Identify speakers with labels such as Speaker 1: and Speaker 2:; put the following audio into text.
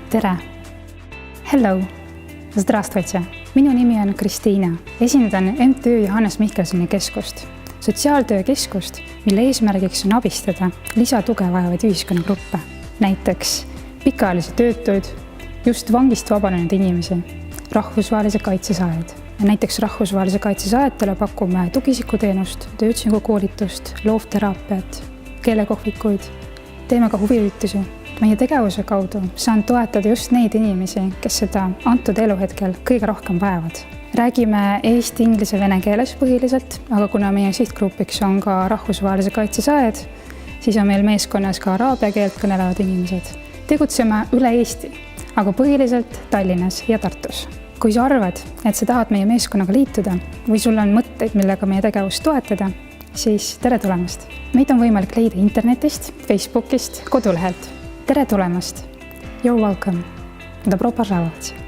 Speaker 1: Tere! Hello! Здравствуйте! Minu nimi on Kristiina. Esindan MTÜ Johannes Mihkelsoni keskust. Sotsiaaltöökeskust, mille eesmärgiks on abistada lisatuge vajavaid ühiskonnagruppe. Näiteks pikaajalisi töötuid, just vangist vabanenud inimesi, rahvusvahelise kaitse saajaid. Näiteks rahvusvahelise kaitse saajatele pakume tugisikuteenust, tööotsingukoolitust, loovteraapiat, keelekohvikuid. Teeme ka huviüritusi. Meie tegevuse kaudu saan toetada just neid inimesi, kes seda antud eluhetkel kõige rohkem vajavad. Räägime eesti, inglise, vene keeles põhiliselt, aga kuna meie sihtgrupiks on ka rahvusvahelise kaitse saajad, siis on meil meeskonnas ka araabia keelt kõnelevad inimesed. Tegutseme üle Eesti, aga põhiliselt Tallinnas ja Tartus. Kui sa arvad, et sa tahad meie meeskonnaga liituda või sul on mõtteid, millega meie tegevust toetada, siis tere tulemast. Meid on võimalik leida internetist, Facebookist, kodulehelt. Tere tulemast! You're welcome! Добро пожаловать!